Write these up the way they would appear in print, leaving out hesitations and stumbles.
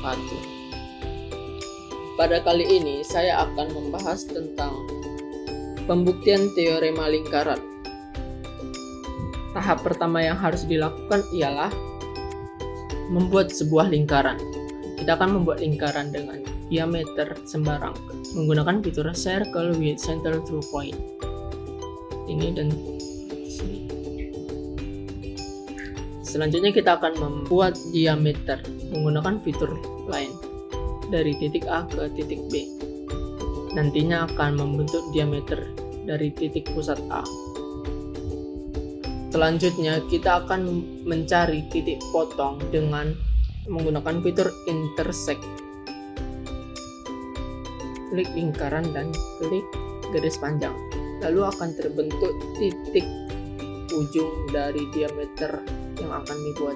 wabarakatuh. Pada kali ini saya akan membahas tentang pembuktian teorema lingkaran. Tahap pertama yang harus dilakukan ialah membuat sebuah lingkaran. Kita akan membuat lingkaran dengan diameter sembarang menggunakan fitur circle with center through point. Ini dan sini. Selanjutnya kita akan membuat diameter menggunakan fitur lain dari titik A ke titik B. Nantinya akan membentuk diameter dari titik pusat A. Selanjutnya kita akan mencari titik potong dengan menggunakan fitur intersect. Klik lingkaran dan klik garis panjang. Lalu akan terbentuk titik ujung dari diameter yang akan dibuat.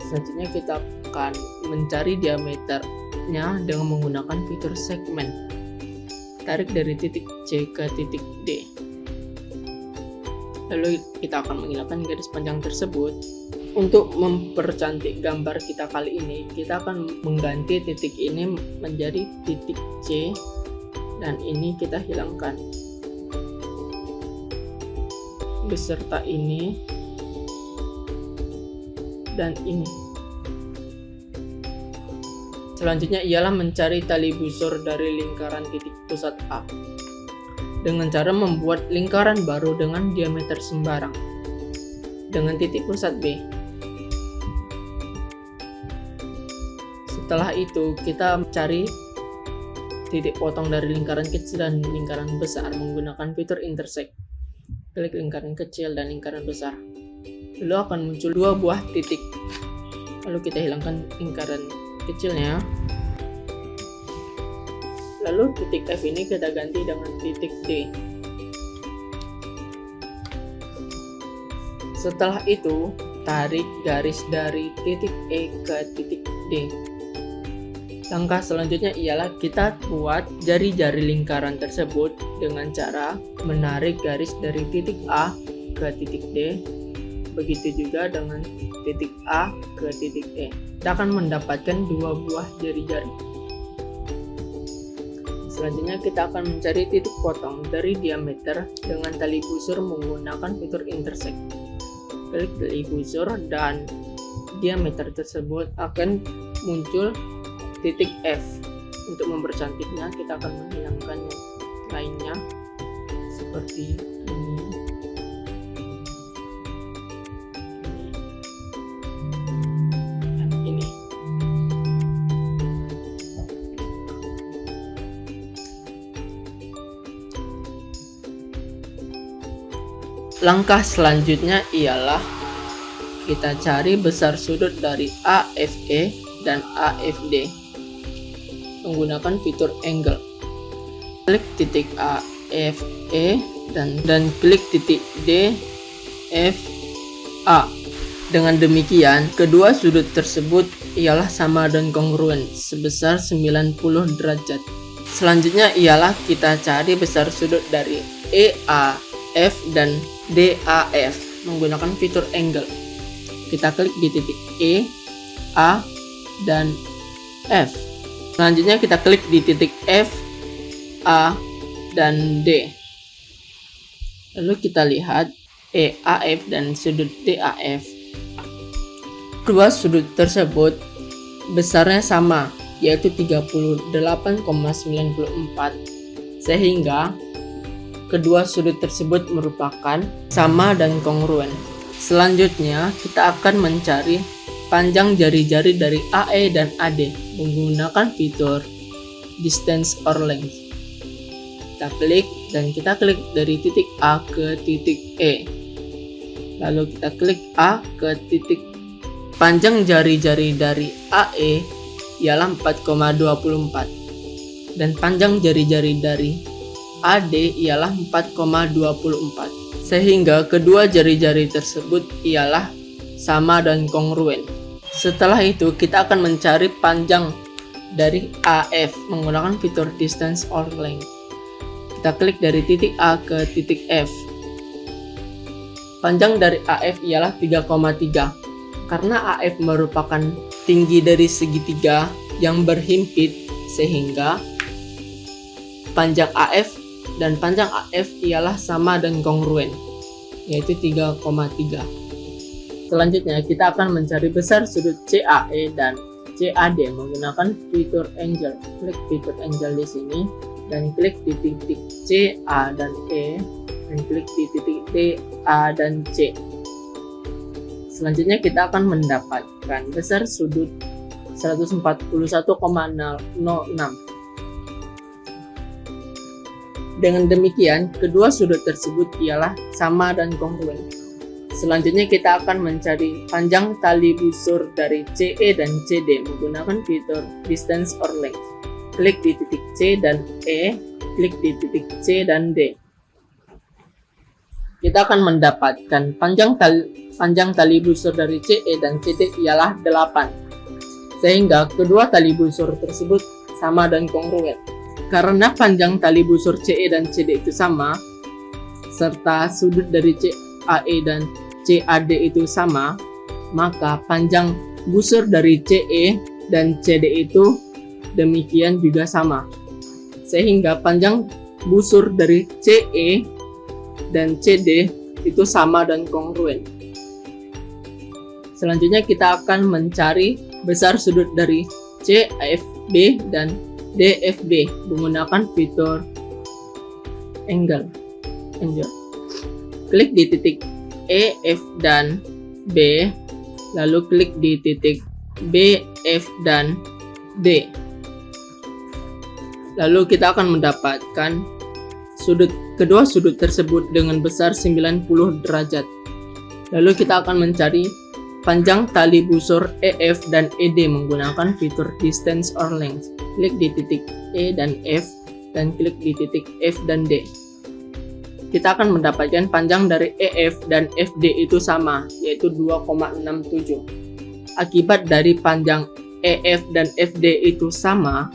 Selanjutnya kita akan mencari diameternya dengan menggunakan fitur segmen. Tarik dari titik C ke titik D. Lalu kita akan menghilangkan garis panjang tersebut. Untuk mempercantik gambar kita kali ini, kita akan mengganti titik ini menjadi titik C dan ini kita hilangkan beserta ini dan ini. Selanjutnya ialah mencari tali busur dari lingkaran titik pusat A dengan cara membuat lingkaran baru dengan diameter sembarang dengan titik pusat B. Setelah itu kita cari titik potong dari lingkaran kecil dan lingkaran besar menggunakan fitur intersect. Klik lingkaran kecil dan lingkaran besar. Lalu akan muncul dua buah titik. Lalu kita hilangkan lingkaran kecilnya. Lalu titik F ini kita ganti dengan titik D. Setelah itu, tarik garis dari titik E ke titik D. Langkah selanjutnya ialah kita buat jari-jari lingkaran tersebut dengan cara menarik garis dari titik A ke titik D. Begitu juga dengan titik A ke titik E. Kita akan mendapatkan dua buah jari-jari. Selanjutnya kita akan mencari titik potong dari diameter dengan tali busur menggunakan fitur intersect. Klik tali busur dan diameter tersebut akan muncul titik F. Untuk mempercantiknya kita akan menghilangkan yang lainnya seperti ini. Dan ini. Langkah selanjutnya ialah kita cari besar sudut dari AFE dan AFD menggunakan fitur angle. Klik titik AFE dan klik titik DFA. Dengan demikian, kedua sudut tersebut ialah sama dan kongruen sebesar 90 derajat. Selanjutnya ialah kita cari besar sudut dari EAF dan DAF menggunakan fitur angle. Kita klik di titik E, A, dan F. Selanjutnya kita klik di titik F, A, dan D. Lalu kita lihat EAF dan sudut DAF. Kedua sudut tersebut besarnya sama, yaitu 38,94, sehingga kedua sudut tersebut merupakan sama dan kongruen. Selanjutnya kita akan mencari panjang jari-jari dari AE dan AD menggunakan fitur distance or length. Kita klik dan kita klik dari titik A ke titik E. Lalu kita klik A ke titik. Panjang jari-jari dari AE ialah 4,24 dan panjang jari-jari dari AD ialah 4,24, sehingga kedua jari-jari tersebut ialah sama dan kongruen. Setelah itu kita akan mencari panjang dari AF menggunakan fitur distance or length. Kita klik dari titik A ke titik F. Panjang dari AF ialah 3,3. Karena AF merupakan tinggi dari segitiga, yang berhimpit sehingga panjang AF dan panjang AF ialah sama dan kongruen, yaitu 3,3. Selanjutnya kita akan mencari besar sudut CAE dan CAD menggunakan fitur angle. Klik fitur angle di sini dan klik di titik CA dan E dan klik di titik DA dan C. Selanjutnya kita akan mendapatkan besar sudut 141,06. Dengan demikian, kedua sudut tersebut ialah sama dan kongruen. Selanjutnya kita akan mencari panjang tali busur dari CE dan CD menggunakan fitur distance or length. Klik di titik C dan E, klik di titik C dan D. Kita akan mendapatkan panjang tali busur dari CE dan CD ialah 8. Sehingga kedua tali busur tersebut sama dan kongruen. Karena panjang tali busur CE dan CD itu sama, serta sudut dari CAE dan CAD itu sama, maka panjang busur dari CE dan CD itu demikian juga sama. Sehingga panjang busur dari CE dan CD itu sama dan kongruen. Selanjutnya kita akan mencari besar sudut dari CFB dan DFB menggunakan fitur angle. Klik di titik E, F, dan B, lalu klik di titik B, F, dan D. Lalu kita akan mendapatkan kedua sudut tersebut dengan besar 90 derajat. Lalu kita akan mencari panjang tali busur EF dan ED menggunakan fitur distance or length. Klik di titik E dan F dan klik di titik F dan D. Kita akan mendapatkan panjang dari EF dan FD itu sama, yaitu 2,67. Akibat dari panjang EF dan FD itu sama,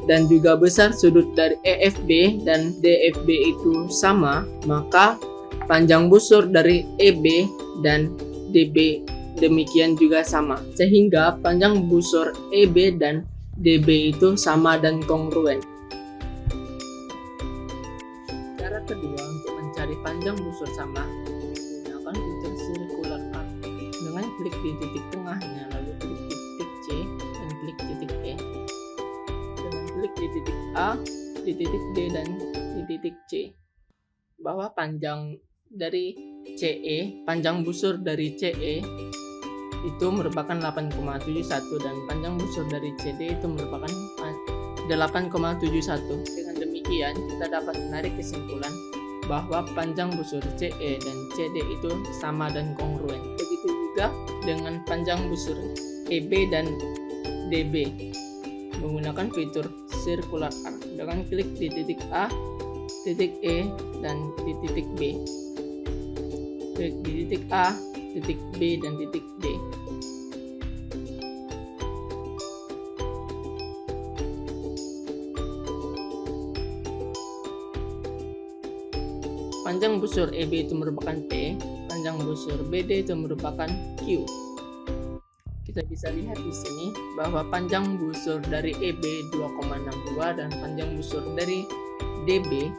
dan juga besar sudut dari EFB dan DFB itu sama, maka panjang busur dari EB dan DB demikian juga sama. Sehingga panjang busur EB dan DB itu sama dan kongruen. Cara kedua untuk mencari panjang busur sama, gunakan fitur circular arc dengan klik di titik tengahnya, lalu klik di titik C dan klik titik E. Dengan klik di titik A, di titik D dan di titik C, bahwa panjang dari CE, panjang busur dari CE itu merupakan 8,71 dan panjang busur dari CD itu merupakan 8,71. Dengan demikian, kita dapat menarik kesimpulan bahwa panjang busur CE dan CD itu sama dan kongruen. Begitu juga dengan panjang busur EB dan DB menggunakan fitur circular arc dengan klik di titik A, titik E, dan di titik B. Klik di titik A, titik B, dan titik D. Panjang busur EB itu merupakan P, panjang busur BD itu merupakan Q. Kita bisa lihat di sini bahwa panjang busur dari EB 2,62 dan panjang busur dari DB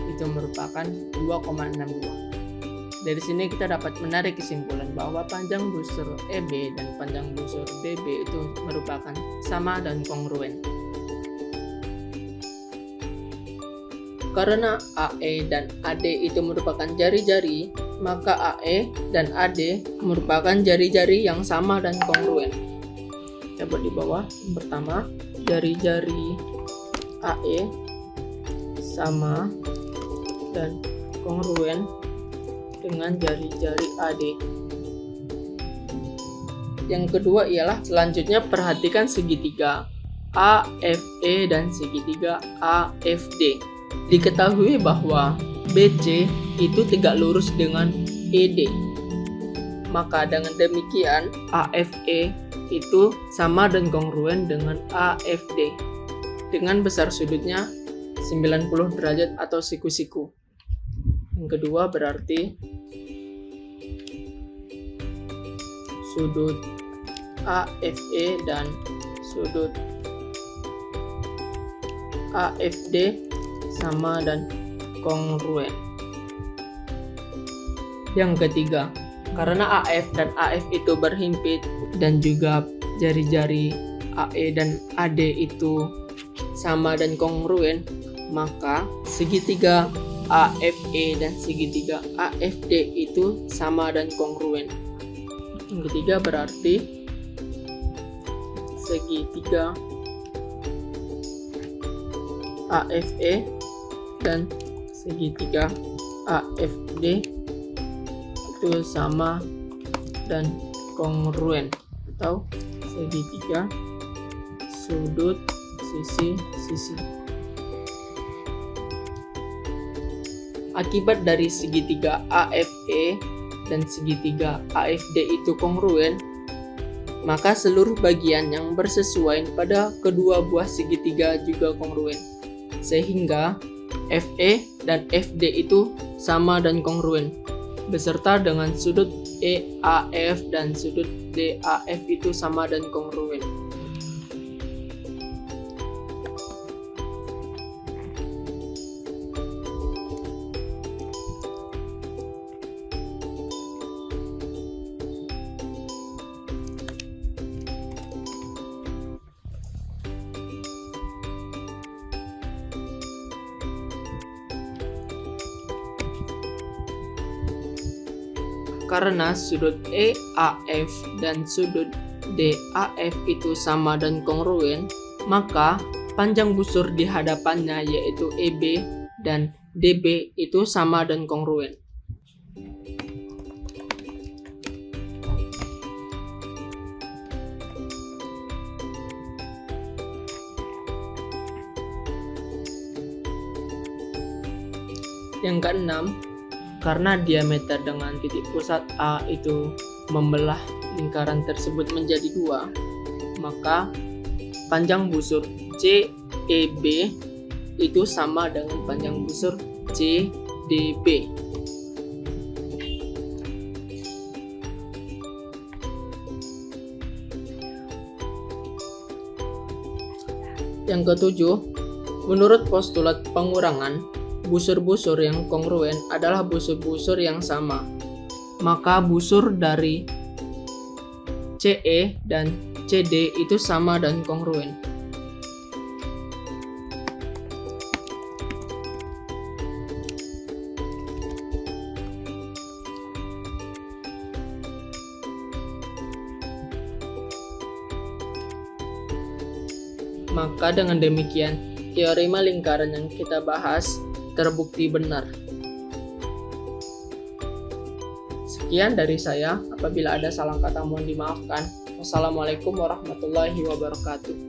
itu merupakan 2,62. Dari sini kita dapat menarik kesimpulan bahwa panjang busur EB dan panjang busur DB itu merupakan sama dan kongruen. Karena AE dan AD itu merupakan jari-jari, maka AE dan AD merupakan jari-jari yang sama dan kongruen. Coba di bawah. Pertama, jari-jari AE sama dan kongruen dengan jari-jari AD. Yang kedua ialah selanjutnya perhatikan segitiga AFE dan segitiga AFD. Diketahui bahwa BC itu tegak lurus dengan ED. Maka dengan demikian AFE itu sama dan kongruen dengan AFD dengan besar sudutnya 90 derajat atau siku-siku. Yang kedua berarti sudut AFE dan sudut AFD sama dan kongruen. Yang ketiga, karena AF dan AF itu berhimpit dan juga jari-jari AE dan AD itu sama dan kongruen, maka segitiga AFE dan segitiga AFD itu sama dan kongruen. Yang ketiga berarti segitiga AFE dan segitiga AFD itu sama dan kongruen, atau segitiga sudut sisi-sisi. Akibat dari segitiga AFE dan segitiga AFD itu kongruen, maka seluruh bagian yang bersesuaian pada kedua buah segitiga juga kongruen. Sehingga FE dan FD itu sama dan kongruen, beserta dengan sudut EAF dan sudut DAF itu sama dan kongruen. Karena sudut EAF dan sudut DAF itu sama dan kongruen, maka panjang busur di hadapannya yaitu EB dan DB itu sama dan kongruen. Yang keenam, karena diameter dengan titik pusat A itu membelah lingkaran tersebut menjadi dua, maka panjang busur CEB itu sama dengan panjang busur CDB. Yang ketujuh, menurut postulat pengurangan, busur-busur yang kongruen adalah busur-busur yang sama. Maka busur dari CE dan CD itu sama dan kongruen. Maka dengan demikian, teorema lingkaran yang kita bahas terbukti benar. Sekian dari saya. Apabila ada salah kata mohon dimaafkan. Wassalamualaikum warahmatullahi wabarakatuh.